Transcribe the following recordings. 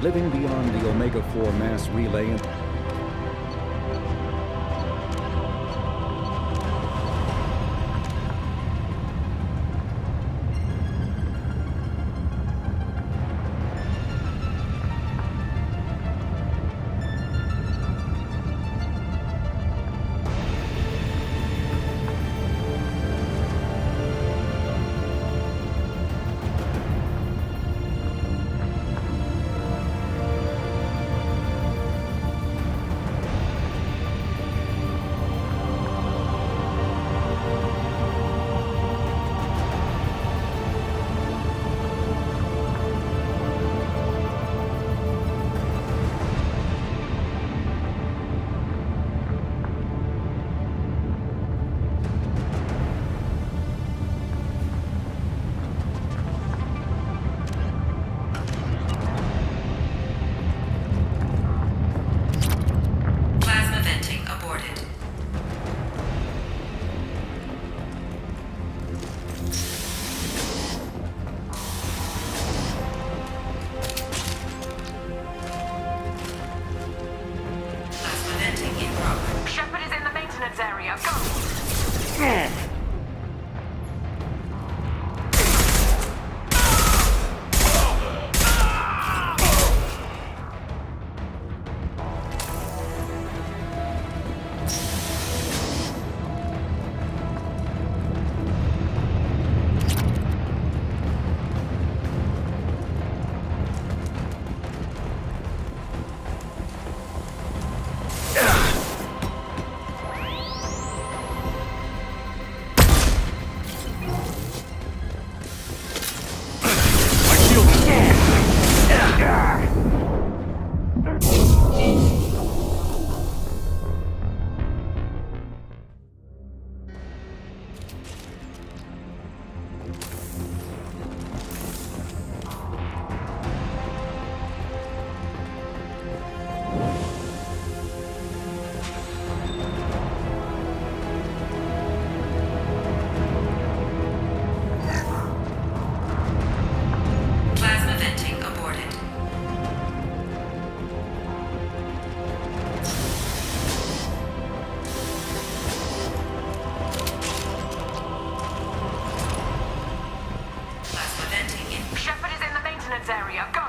living beyond the Omega-4 mass relay and Plasma venting aborted. Plasma venting in progress. Shepard is in the maintenance area. Go! Plasma venting aborted. Plasma venting in. Shepard is in the maintenance area. Go!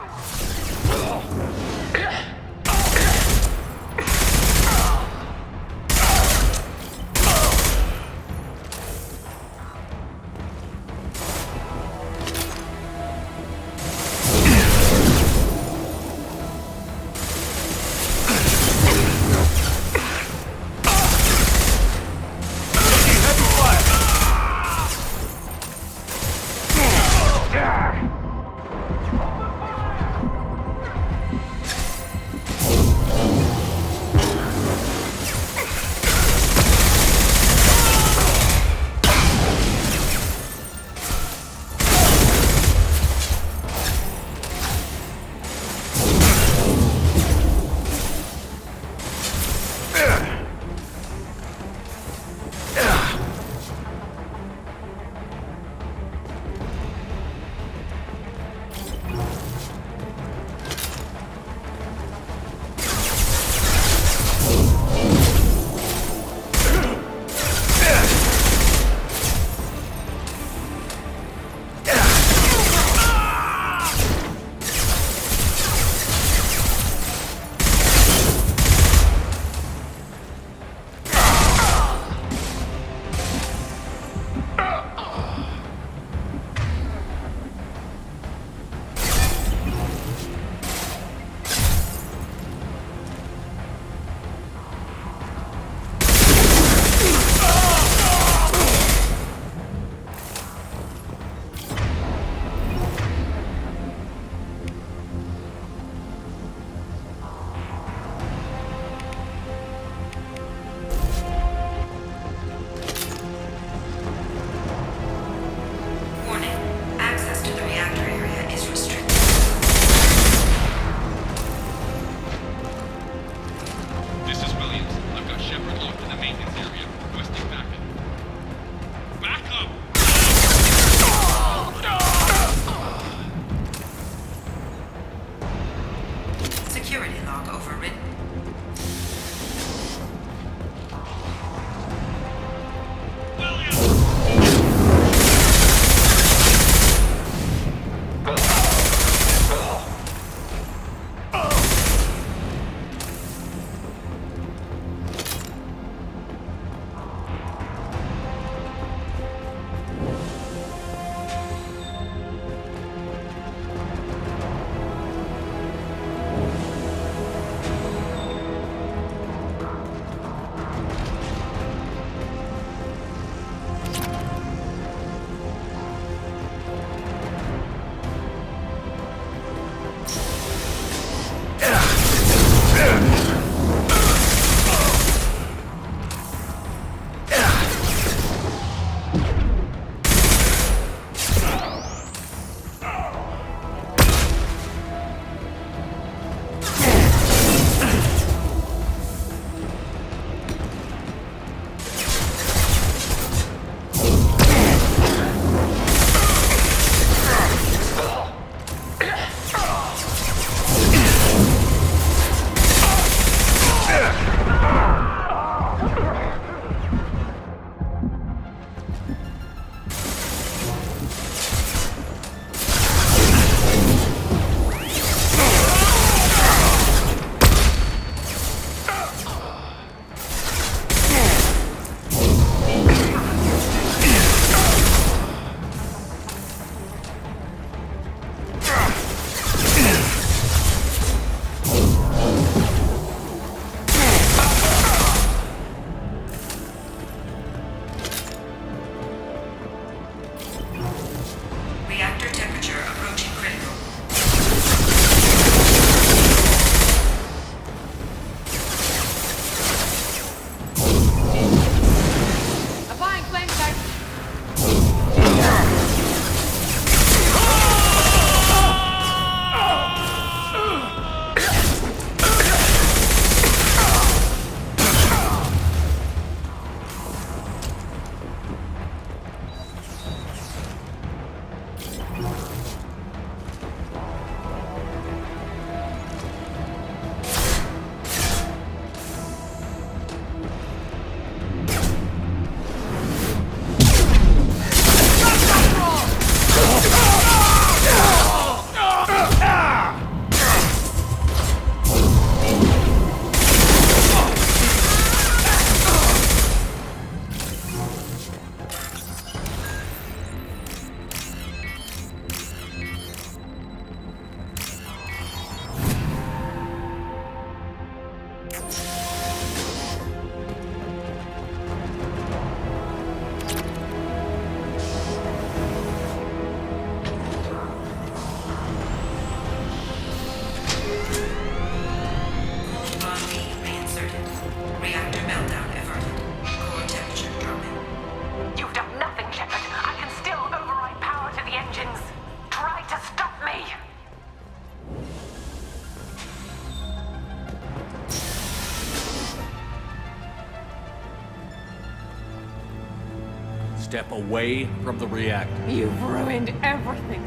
Step away from the reactor. You've ruined everything.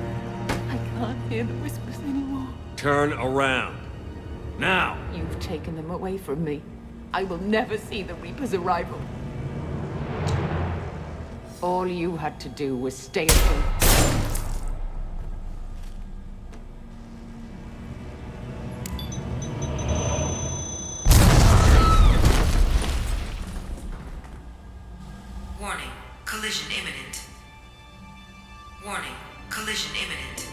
I can't hear the whispers anymore. Turn around. Now! You've taken them away from me. I will never see the Reaper's arrival. All you had to do was stay at home. Warning, collision imminent. Warning, collision imminent.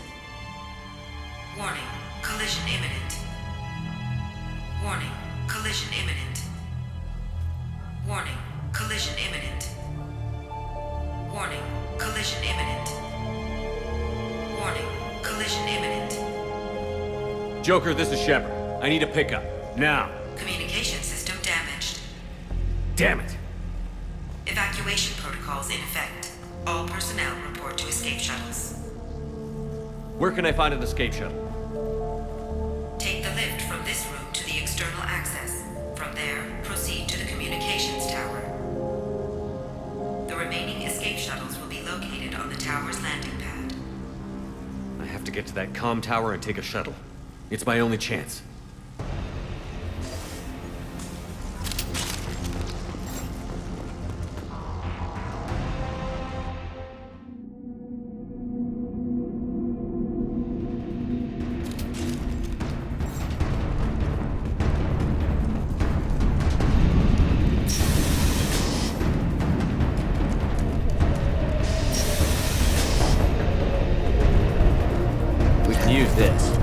Warning, collision imminent. Warning, collision imminent. Warning, collision imminent. Warning, collision imminent. Warning, collision imminent. Joker, this is Shepard. I need a pickup. Now. Communication system damaged. Damn it! Evacuation protocols in effect. All personnel report to escape shuttles. Where can I find an escape shuttle? Take the lift from this room to the external access. From there, proceed to the communications tower. The remaining escape shuttles will be located on the tower's landing pad. I have to get to that comm tower and take a shuttle. It's my only chance. We can use this.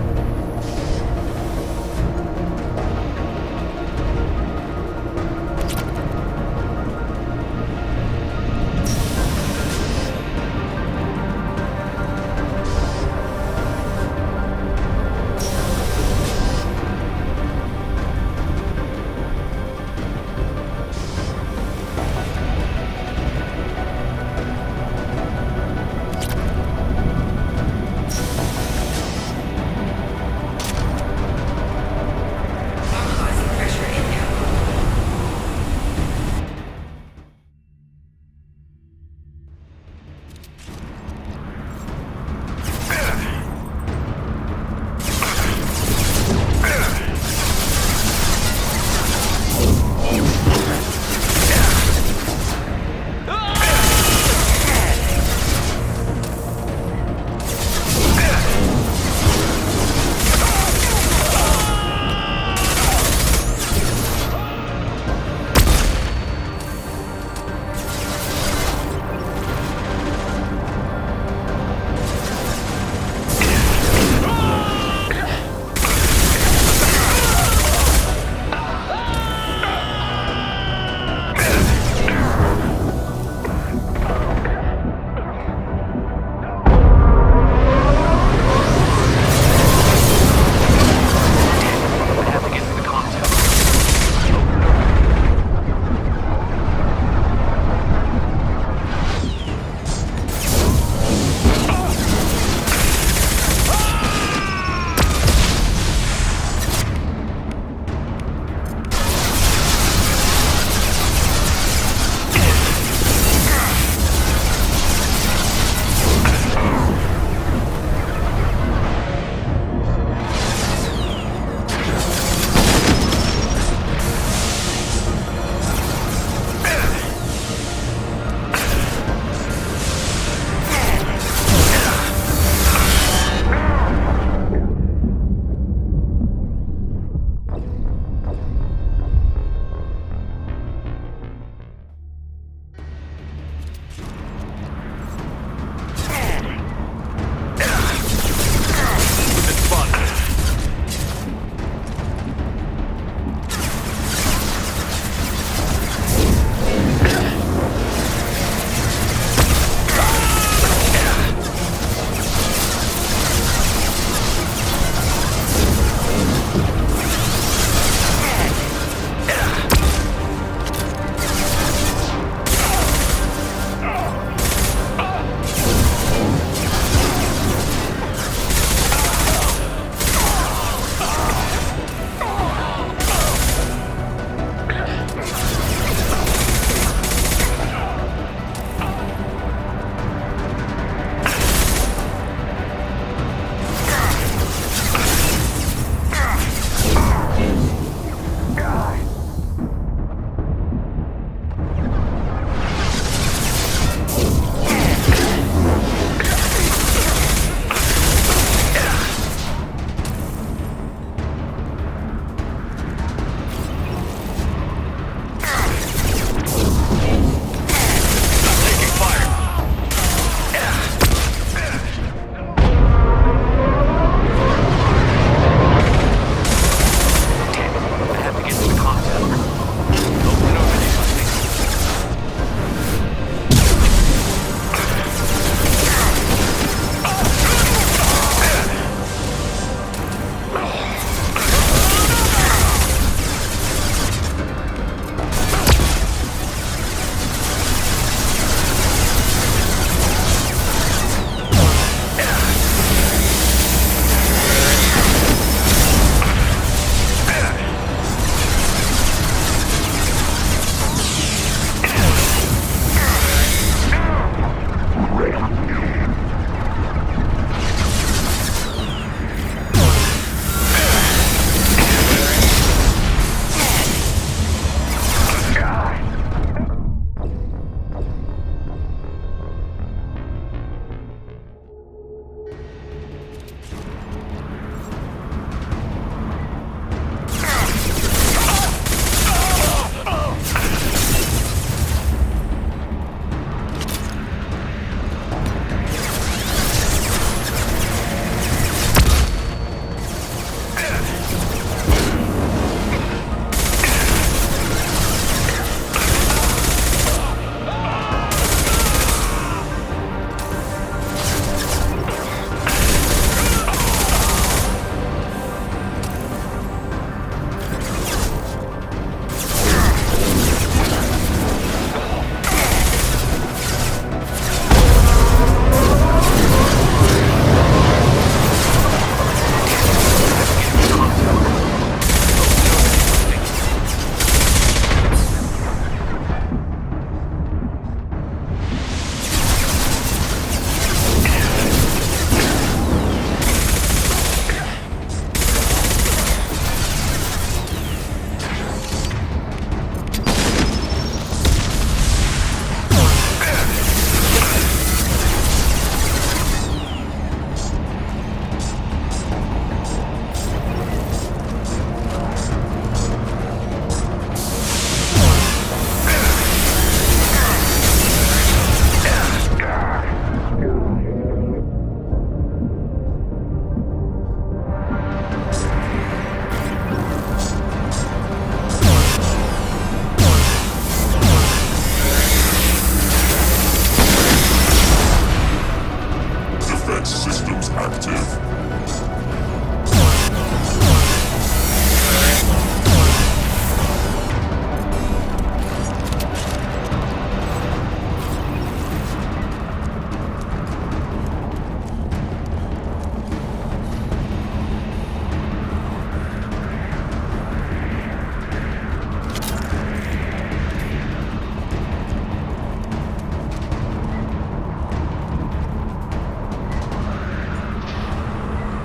systems active.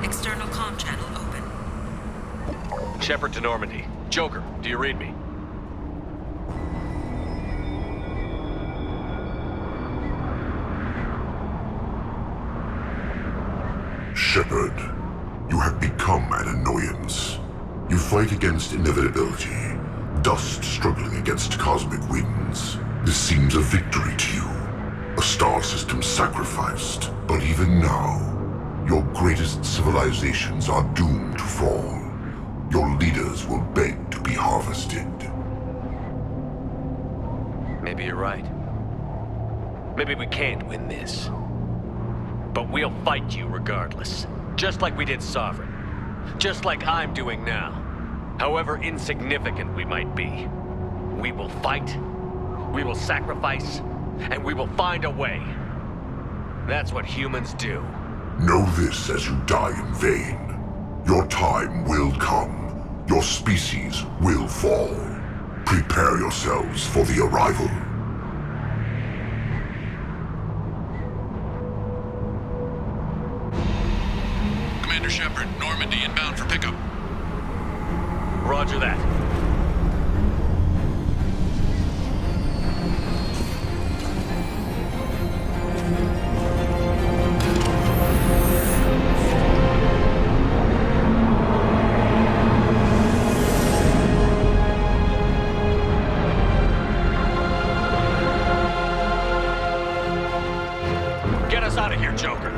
External comm channel open. Shepard to Normandy. Joker, do you read me? Shepard, you have become an annoyance. You fight against inevitability, dust struggling against cosmic winds. This seems a victory to you, a star system sacrificed. But even now, your greatest civilizations are doomed to fall. Your leaders will beg to be harvested. Maybe you're right. Maybe we can't win this. But we'll fight you regardless. Just like we did Sovereign. Just like I'm doing now. However insignificant we might be. We will fight, we will sacrifice, and we will find a way. That's what humans do. Know this as you die in vain. Your time will come. Your species will fall. Prepare yourselves for the arrival. Commander Shepard, Normandy inbound for pickup. Roger that. Get us out of here, Joker.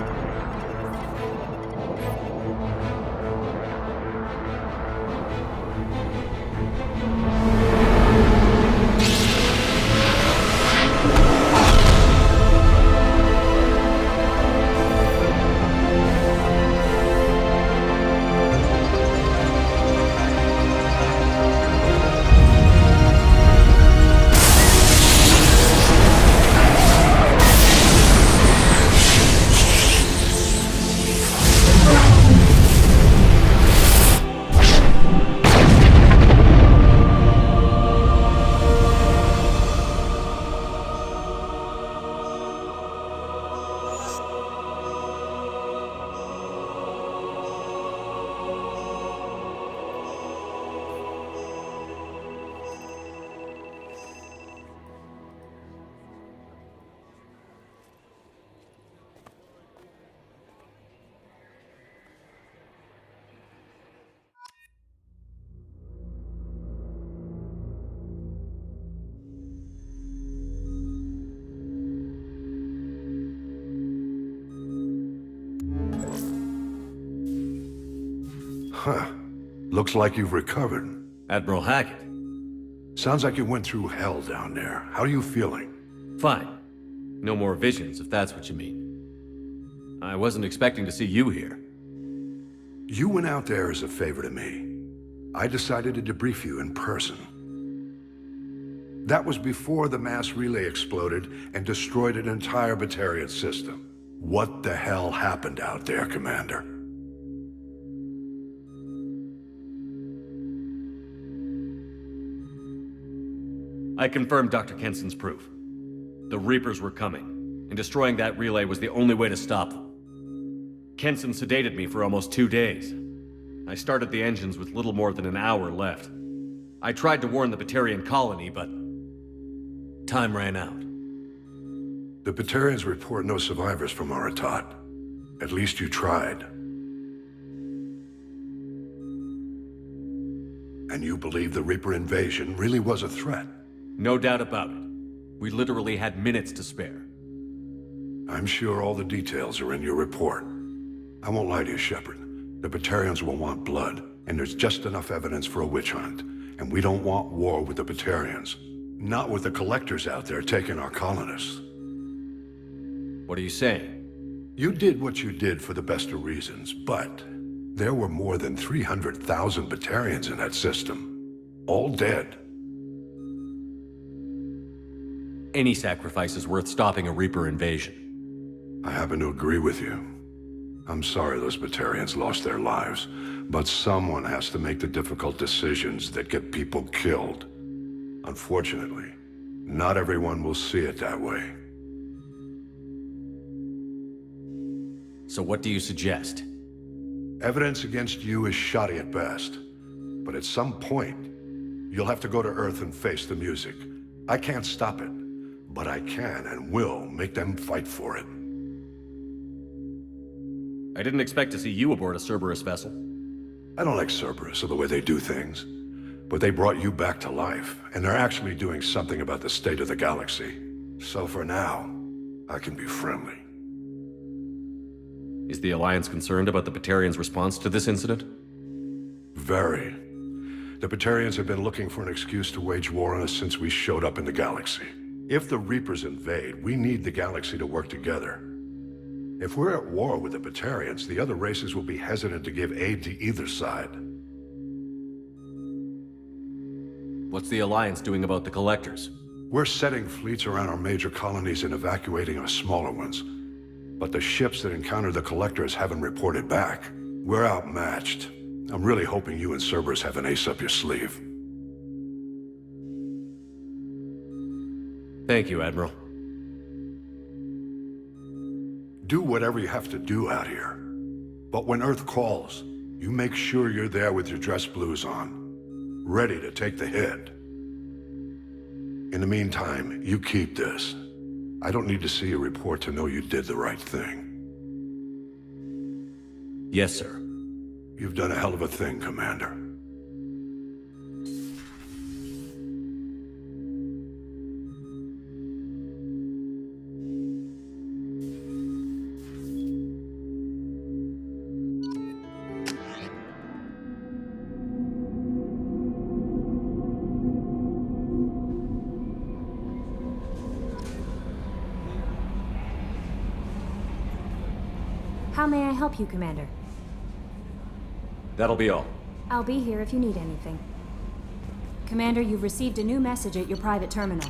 Huh. Looks like you've recovered. Admiral Hackett. Sounds like you went through hell down there. How are you feeling? Fine. No more visions, if that's what you mean. I wasn't expecting to see you here. You went out there as a favor to me. I decided to debrief you in person. That was before the mass relay exploded and destroyed an entire Batarian system. What the hell happened out there, Commander? I confirmed Dr. Kenson's proof. The Reapers were coming, and destroying that relay was the only way to stop them. Kenson sedated me for almost 2 days. I started the engines with little more than an hour left. I tried to warn the Batarian colony, but time ran out. The Batarians report no survivors from Aratat. At least you tried. And you believe the Reaper invasion really was a threat? No doubt about it. We literally had minutes to spare. I'm sure all the details are in your report. I won't lie to you, Shepard. The Batarians will want blood, and there's just enough evidence for a witch hunt. And we don't want war with the Batarians. Not with the collectors out there taking our colonists. What are you saying? You did what you did for the best of reasons, but there were more than 300,000 Batarians in that system. All dead. Any sacrifice is worth stopping a Reaper invasion. I happen to agree with you. I'm sorry those Batarians lost their lives, but someone has to make the difficult decisions that get people killed. Unfortunately, not everyone will see it that way. So what do you suggest? Evidence against you is shoddy at best, but at some point, you'll have to go to Earth and face the music. I can't stop it, but I can and will make them fight for it. I didn't expect to see you aboard a Cerberus vessel. I don't like Cerberus or the way they do things, but they brought you back to life, and they're actually doing something about the state of the galaxy. So for now, I can be friendly. Is the Alliance concerned about the Batarians' response to this incident? Very. The Batarians have been looking for an excuse to wage war on us since we showed up in the galaxy. If the Reapers invade, we need the galaxy to work together. If we're at war with the Batarians, the other races will be hesitant to give aid to either side. What's the Alliance doing about the Collectors? We're setting fleets around our major colonies and evacuating our smaller ones. But the ships that encountered the Collectors haven't reported back. We're outmatched. I'm really hoping you and Cerberus have an ace up your sleeve. Thank you, Admiral. Do whatever you have to do out here. But when Earth calls, you make sure you're there with your dress blues on, ready to take the hit. In the meantime, you keep this. I don't need to see a report to know you did the right thing. Yes, sir. You've done a hell of a thing, Commander. How may I help you, Commander? That'll be all. I'll be here if you need anything. Commander, you've received a new message at your private terminal.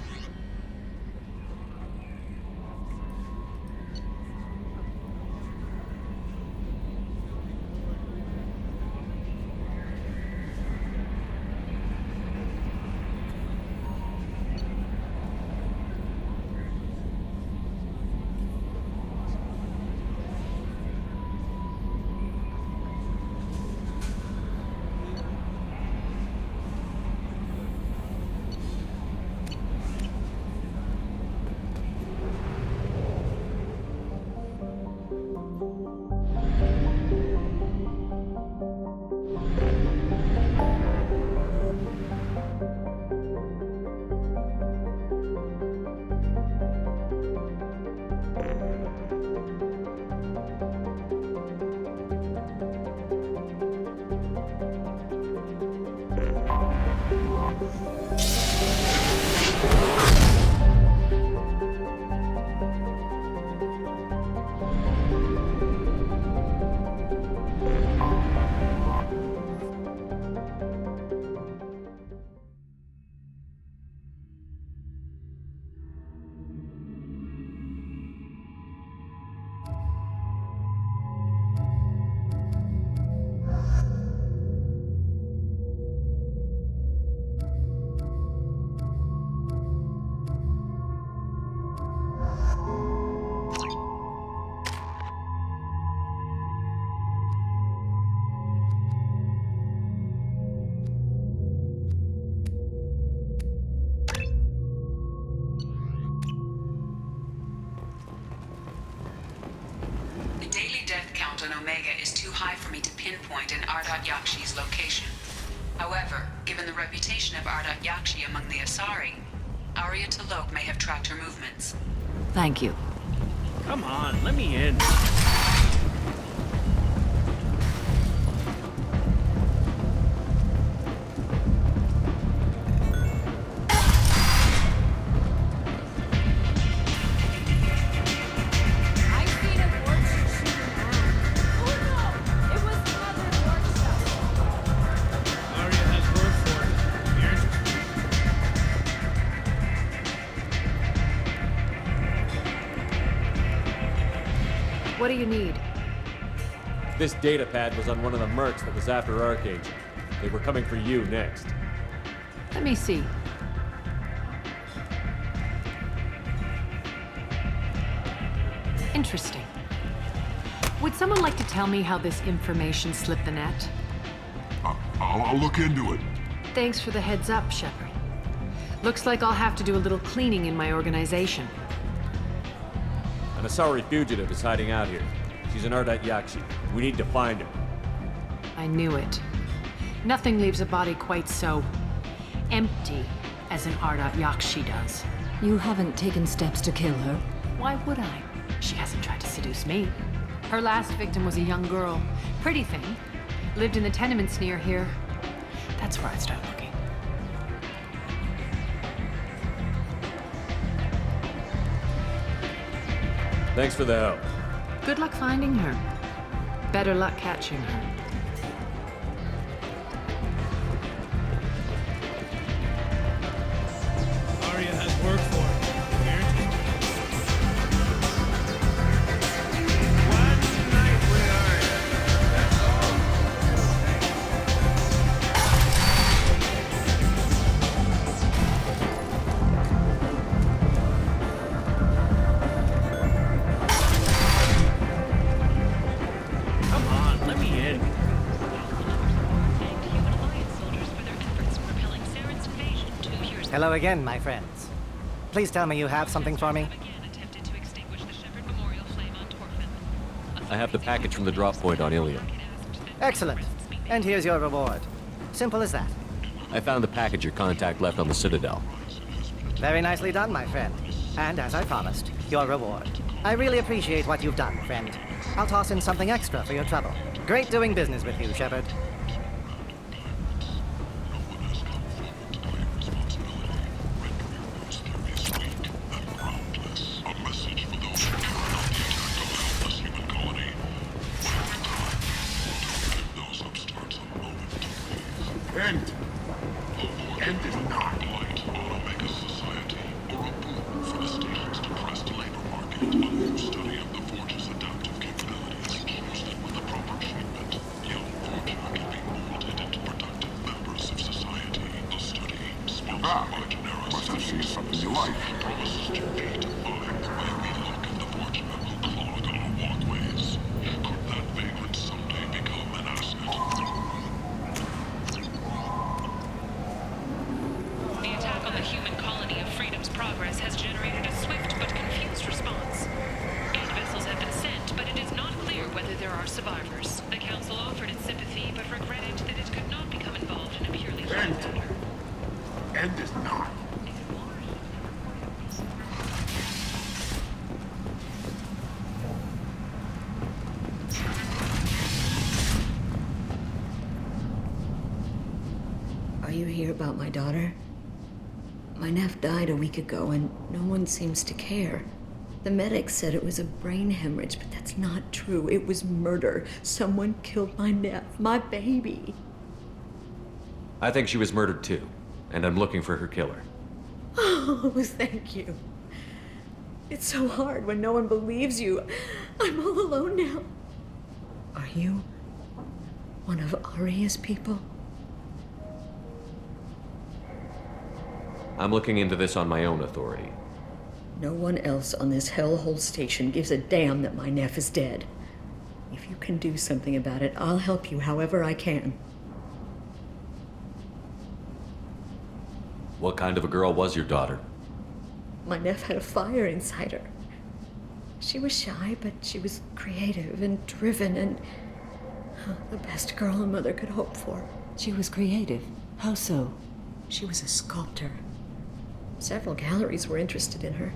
Omega is too high for me to pinpoint an Ardat Yakshi's location. However, given the reputation of Ardat Yakshi among the Asari, Arya T'Loak may have tracked her movements. Thank you. Come on, let me in. I've seen it work. do you need? This data pad was on one of the mercs that was after Archangel. They were coming for you next. Let me see. Interesting. Would someone like to tell me how this information slipped the net? I'll look into it. Thanks for the heads up, Shepard. Looks like I'll have to do a little cleaning in my organization. An Asari fugitive is hiding out here. She's an Ardat Yakshi. We need to find her. I knew it. Nothing leaves a body quite so empty as an Ardat Yakshi does. You haven't taken steps to kill her? Why would I? She hasn't tried to seduce me. Her last victim was a young girl. Pretty thing. Lived in the tenements near here. That's where I'd start looking. Thanks for the help. Good luck finding her. Better luck catching her. Arya has work for her. One night with Arya. That's all. Come on, let me in. Hello again, my friends. Please tell me you have something for me. I have the package from the drop point on Ilium. Excellent. And here's your reward. Simple as that. I found the package your contact left on the Citadel. Very nicely done, my friend. And as I promised, your reward. I really appreciate what you've done, friend. I'll toss in something extra for your trouble. Great doing business with you, Shepard. End is not light on Omega Society or a boon for the station's depressed labor market. A new study of the Forge's adaptive capabilities shows that with the proper treatment, young Forger can be molded into productive members of society. The study, sponsored by Generis, must have seen something you like. Promises to redefine the way we look at the Forger will clog our walkways. Could that vagrant someday become an asset? The attack on the human colony of Freedom's Progress has generated a swift but confused response. 8 vessels have been sent, but it is not clear whether there are survivors. The Council offered its sympathy, but regretted that it could not become involved in a purely human matter. End is not. Are you here about my daughter? My nephew died a week ago and no one seems to care. The medics said it was a brain hemorrhage, but that's not true. It was murder. Someone killed my nephew, my baby. I think she was murdered too, and I'm looking for her killer. Oh, thank you. It's so hard when no one believes you. I'm all alone now. Are you one of Arya's people? I'm looking into this on my own authority. No one else on this hellhole station gives a damn that my nephew is dead. If you can do something about it, I'll help you however I can. What kind of a girl was your daughter? My nephew had a fire inside her. She was shy, but she was creative and driven and the best girl a mother could hope for. She was creative? How so? She was a sculptor. Several galleries were interested in her.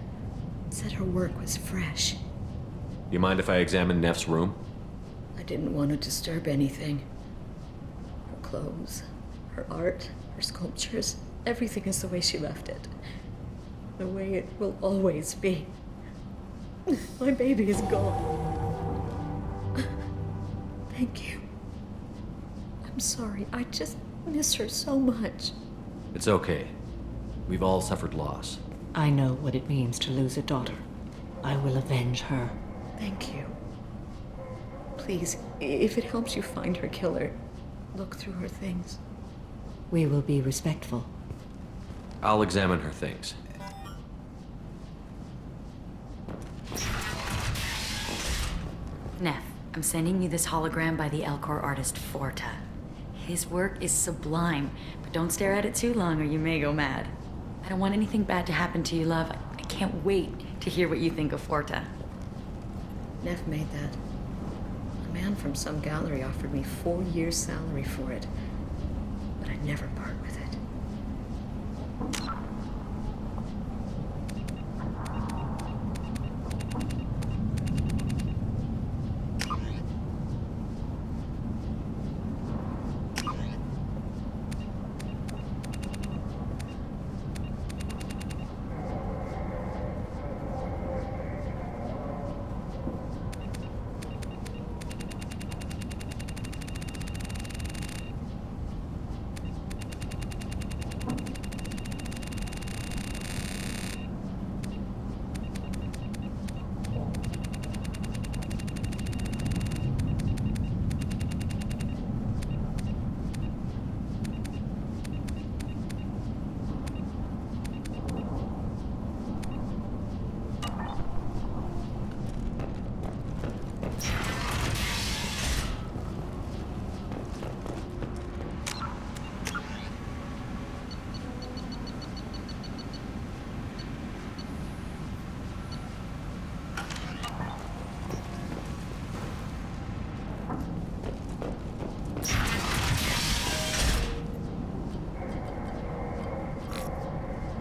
Said her work was fresh. You mind if I examine Neff's room? I didn't want to disturb anything. Her clothes, her art, her sculptures, everything is the way she left it. The way it will always be. My baby is gone. Thank you. I'm sorry. I just miss her so much. It's okay. We've all suffered loss. I know what it means to lose a daughter. I will avenge her. Thank you. Please, if it helps you find her killer, look through her things. We will be respectful. I'll examine her things. Neff, I'm sending you this hologram by the Elcor artist Forta. His work is sublime, but don't stare at it too long or you may go mad. I don't want anything bad to happen to you, love. I can't wait to hear what you think of Forta. Neff made that. A man from some gallery offered me 4 years' salary for it, but I'd never part with it.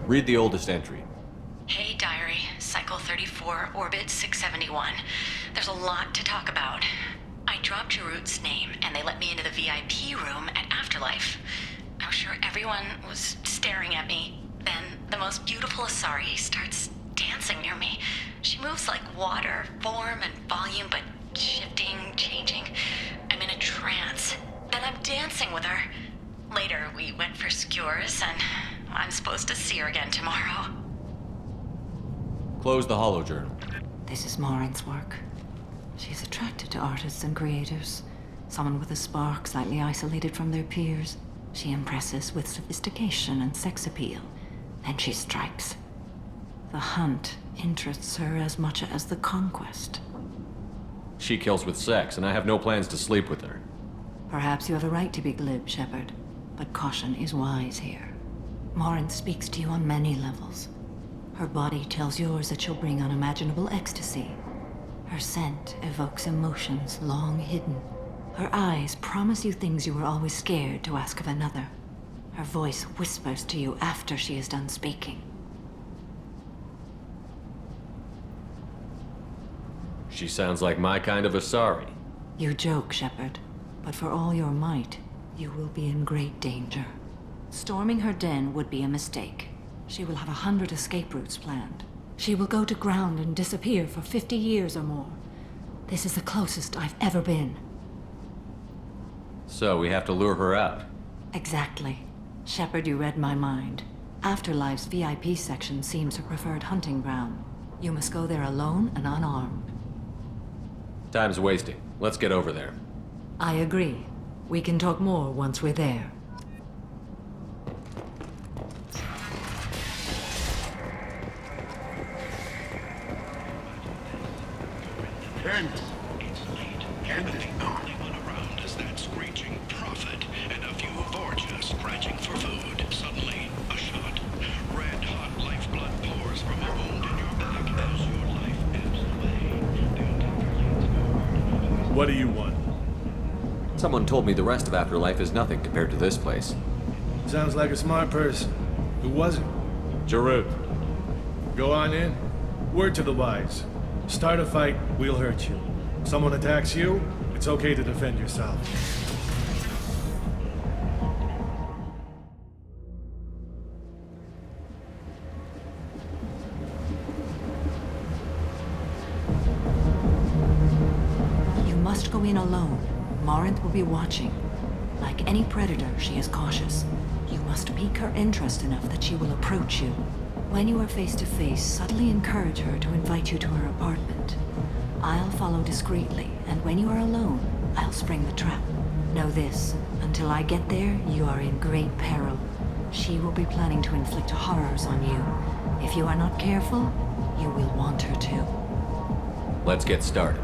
Read the oldest entry. Hey, Diary. Cycle 34, Orbit 671. There's a lot to talk about. I dropped Jarut's name, and they let me into the VIP room at Afterlife. I'm sure everyone was staring at me. Then, the most beautiful Asari starts dancing near me. She moves like water, form and volume, but shifting, changing. I'm in a trance. Then I'm dancing with her. Later, we went for skewers, and I'm supposed to see her again tomorrow. Close the holojournal. This is Maureen's work. She's attracted to artists and creators. Someone with a spark, slightly isolated from their peers. She impresses with sophistication and sex appeal. Then she strikes. The hunt interests her as much as the conquest. She kills with sex, and I have no plans to sleep with her. Perhaps you have a right to be glib, Shepard, but caution is wise here. Maureen speaks to you on many levels. Her body tells yours that she'll bring unimaginable ecstasy. Her scent evokes emotions long hidden. Her eyes promise you things you were always scared to ask of another. Her voice whispers to you after she is done speaking. She sounds like my kind of Asari. You joke, Shepard, but for all your might, you will be in great danger. Storming her den would be a mistake. She will have 100 escape routes planned. She will go to ground and disappear for 50 years or more. This is the closest I've ever been. So we have to lure her out. Exactly. Shepard, you read my mind. Afterlife's VIP section seems her preferred hunting ground. You must go there alone and unarmed. Time's wasting. Let's get over there. I agree. We can talk more once we're there. Kent! Kent is only one around is that screeching prophet and a few Vorja scratching for food. Suddenly, a shot. Red hot lifeblood pours from a wound in your back as your life ebbs away. What do you want? Someone told me the rest of Afterlife is nothing compared to this place. Sounds like a smart person. Who was it? Jarut. Go on in. Word to the wise. Start a fight, we'll hurt you. Someone attacks you, it's okay to defend yourself. You must go in alone. Maureen will be watching. Like any predator, she is cautious. You must pique her interest enough that she will approach you. When you are face to face, subtly encourage her to invite you to her apartment. I'll follow discreetly And when you are alone, I'll spring the trap. Know this, until I get there, you are in great peril. She will be planning to inflict horrors on you. If you are not careful, you will want her to. Let's get started.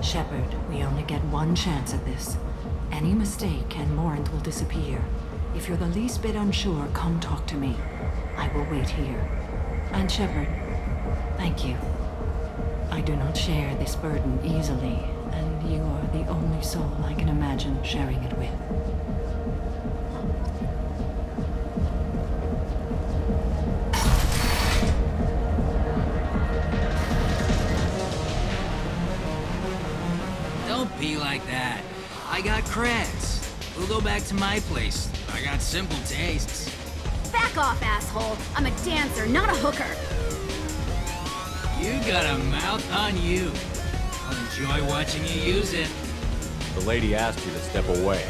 Shepard, we only get one chance at this. Any mistake and Morant will disappear. If you're the least bit unsure, come talk to me. I will wait here. And Shepard, thank you. I do not share this burden easily, and you are the only soul I can imagine sharing it with. Don't be like that. I got creds. We'll go back to my place. I got simple tastes. Back off, asshole. I'm a dancer, not a hooker. You got a mouth on you. I'll enjoy watching you use it. The lady asked you to step away.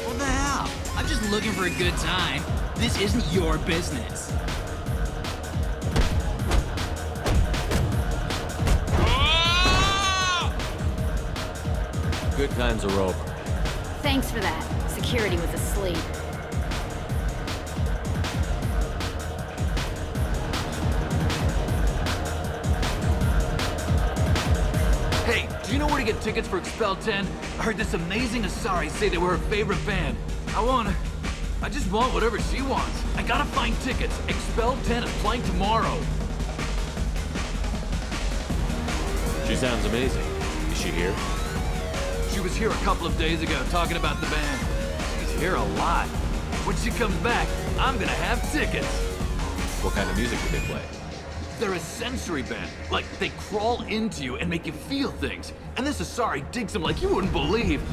What the hell? I'm just looking for a good time. This isn't your business. Good times are over. Thanks for that. Security was asleep. Hey, do you know where to get tickets for Expel 10? I heard this amazing Asari say they were her favorite band. I just want whatever she wants. I gotta find tickets. Expel 10 is playing tomorrow. She sounds amazing. Is she here? She was here a couple of days ago talking about the band. She's here a lot. When she comes back, I'm gonna have tickets. What kind of music do they play? They're a sensory band. Like, they crawl into you and make you feel things. And this Asari digs them like you wouldn't believe.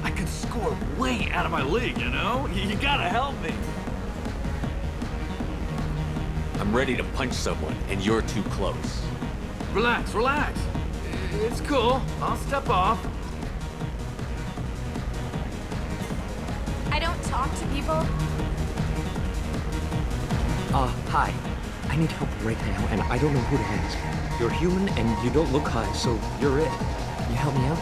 I could score way out of my league, you know? You gotta help me. I'm ready to punch someone, and you're too close. Relax, relax. It's cool. I'll step off. I don't talk to people. Hi. I need help right now, and I don't know who to ask. You're human, and you don't look high, so you're it. Can you help me out?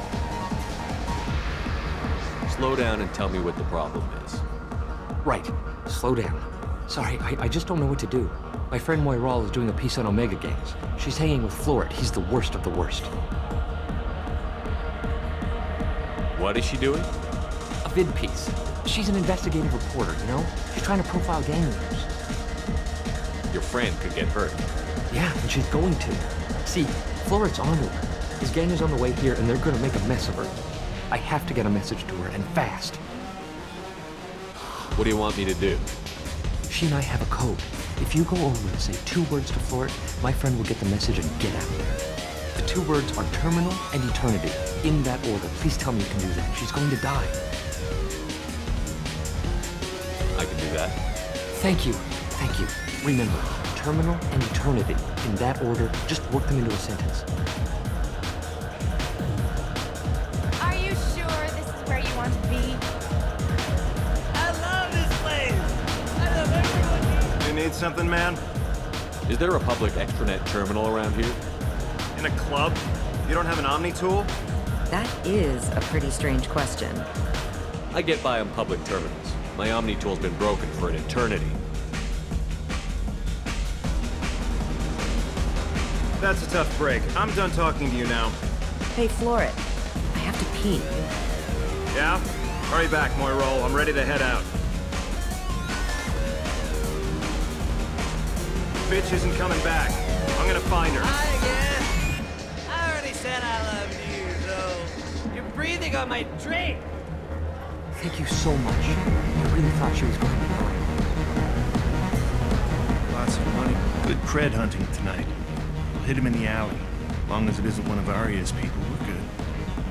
Slow down and tell me what the problem is. Right. Slow down. Sorry, I just don't know what to do. My friend Moiral is doing a piece on Omega Gangs. She's hanging with Florid. He's the worst of the worst. What is she doing? A vid piece. She's an investigative reporter, you know? She's trying to profile gang leaders. Your friend could get hurt. Yeah, and she's going to. See, Florid's onto her. His gang is on the way here, and they're gonna make a mess of her. I have to get a message to her, and fast. What do you want me to do? She and I have a code. If you go over and say 2 words to Florid, my friend will get the message and get out. The 2 words are terminal and eternity. In that order. Please tell me you can do that. She's going to die. I can do that. Thank you. Thank you. Remember, terminal and eternity. In that order, just work them into a sentence. Are you sure this is where you want to be? I love this place! I love everyone here! You need something, man? Is there a public extranet terminal around here? In a club? You don't have an Omni tool? That is a pretty strange question. I get by on public terminals. My Omni tool's been broken for an eternity. That's a tough break. I'm done talking to you now. Hey, Florid. I have to pee. Yeah? Hurry back, Moiral. I'm ready to head out. Bitch isn't coming back. I'm gonna find her. Hi again. I already said I loved you, though. You're breathing on my drink. Thank you so much. I really thought she was going to die. Lots of money. Good cred hunting tonight. We'll hit him in the alley. As long as it isn't one of Arya's people, we're good.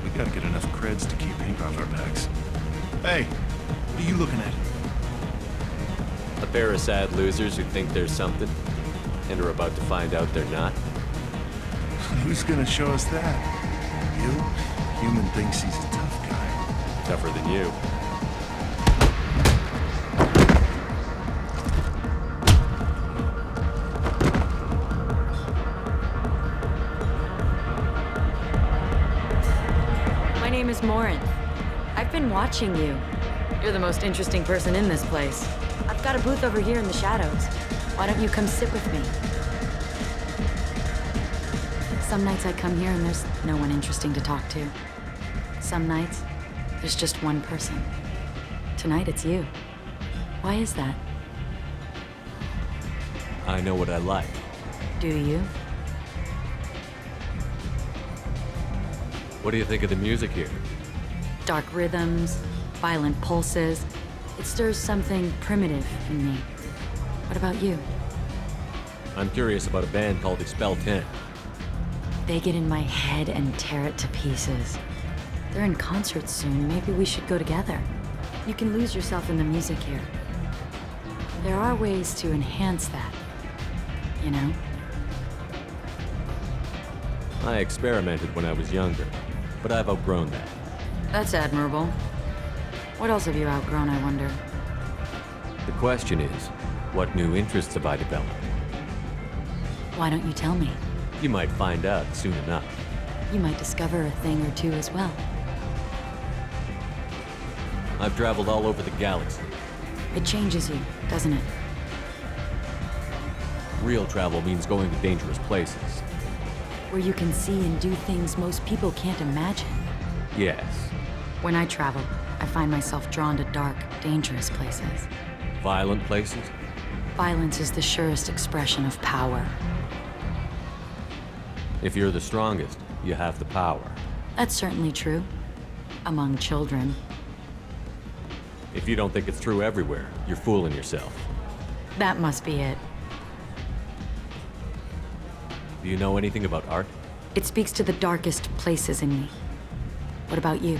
We gotta get enough creds to keep ink off our backs. Hey, what are you looking at? A pair of sad losers who think there's something, and are about to find out they're not. Who's gonna show us that? You? Human thinks he's a tough guy. Tougher than you. is Morinth. I've been watching you. You're the most interesting person in this place. I've got a booth over here in the shadows. Why don't you come sit with me? Some nights I come here and there's no one interesting to talk to. Some nights, there's just one person. Tonight it's you. Why is that? I know what I like. Do you? What do you think of the music here? Dark rhythms, violent pulses. It stirs something primitive in me. What about you? I'm curious about a band called Expel 10. They get in my head and tear it to pieces. They're in concert soon. Maybe we should go together. You can lose yourself in the music here. There are ways to enhance that, you know? I experimented when I was younger, but I've outgrown that. That's admirable. What else have you outgrown, I wonder? The question is, what new interests have I developed? Why don't you tell me? You might find out soon enough. You might discover a thing or two as well. I've traveled all over the galaxy. It changes you, doesn't it? Real travel means going to dangerous places. Where you can see and do things most people can't imagine. Yes. When I travel, I find myself drawn to dark, dangerous places. Violent places? Violence is the surest expression of power. If you're the strongest, you have the power. That's certainly true. Among children. If you don't think it's true everywhere, you're fooling yourself. That must be it. Do you know anything about art? It speaks to the darkest places in me. What about you?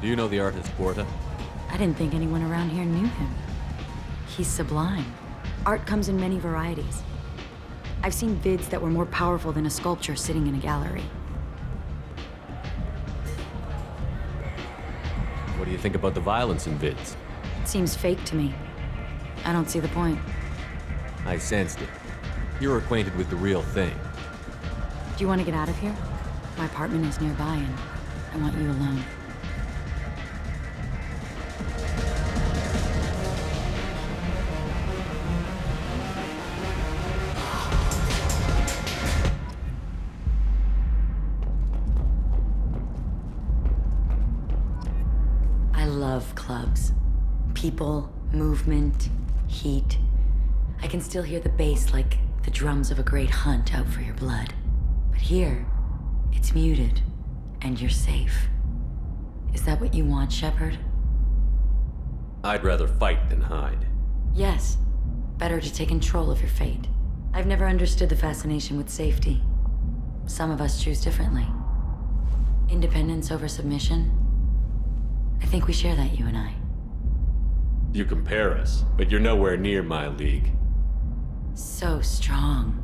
Do you know the artist Porta? I didn't think anyone around here knew him. He's sublime. Art comes in many varieties. I've seen vids that were more powerful than a sculpture sitting in a gallery. What do you think about the violence in vids? It seems fake to me. I don't see the point. I sensed it. You're acquainted with the real thing. Do you want to get out of here? My apartment is nearby and I want you alone. I love clubs. People, movement, heat. I can still hear the bass like the drums of a great hunt out for your blood. But here, it's muted, and you're safe. Is that what you want, Shepard? I'd rather fight than hide. Yes. Better to take control of your fate. I've never understood the fascination with safety. Some of us choose differently. Independence over submission? I think we share that, you and I. You compare us, but you're nowhere near my league. So strong.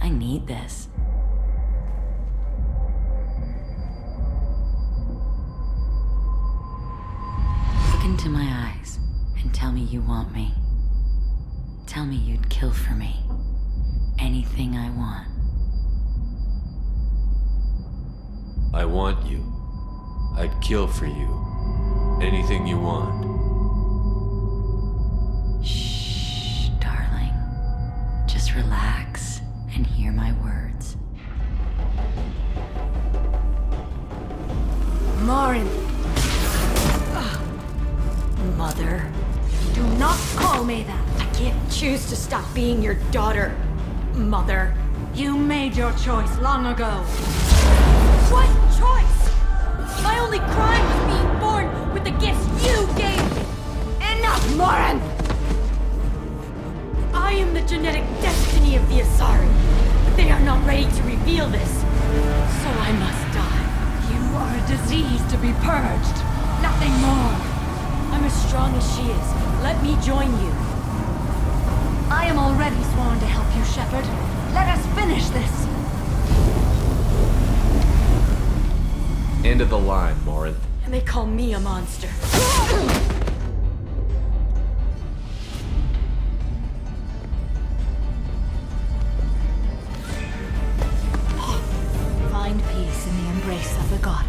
I need this. Look into my eyes and tell me you want me. Tell me you'd kill for me. Anything I want. I want you. I'd kill for you. Anything you want. Shh, darling. Just relax and hear my words. Morinth! Mother. Do not call me that! I can't choose to stop being your daughter, Mother. You made your choice long ago. What choice? My only crime was being born with the gifts you gave me. Enough, Morinth! I am the genetic destiny of the Asari, but they are not ready to reveal this, so I must die. You are a disease to be purged. Nothing more. I'm as strong as she is. Let me join you. I am already sworn to help you, Shepard. Let us finish this. End of the line, Morinth. And they call me a monster. Find peace in the embrace of the gods.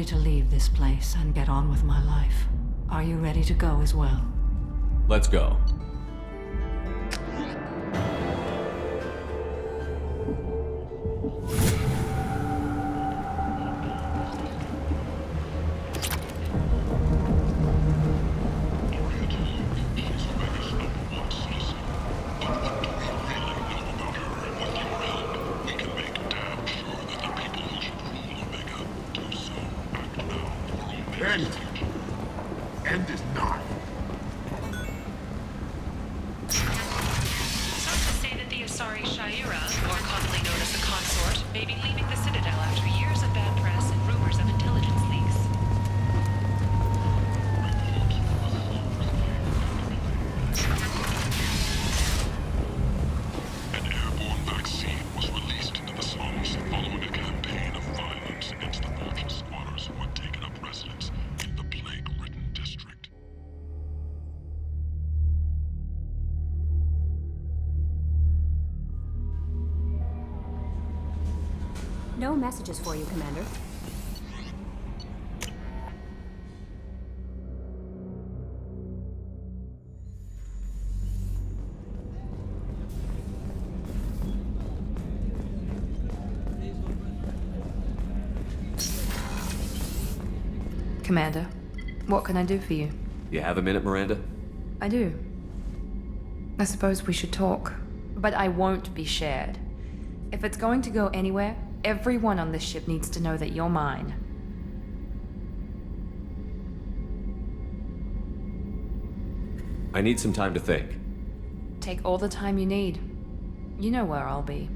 ready to leave this place and get on with my life. Are you ready to go as well? Let's go. End is not. Some to say that the Asari Shaira, more commonly known as the Consort, may be leaving the Citadel after years of bad press and rumors of intelligence leaks. An airborne vaccine was released into the slums following a campaign of violence against the fortress squatters who had taken up residence in the plague-ridden district. No messages for you, Commander. Commander, what can I do for you? You have a minute, Miranda? I do. I suppose we should talk. But I won't be shared. If it's going to go anywhere, everyone on this ship needs to know that you're mine. I need some time to think. Take all the time you need. You know where I'll be.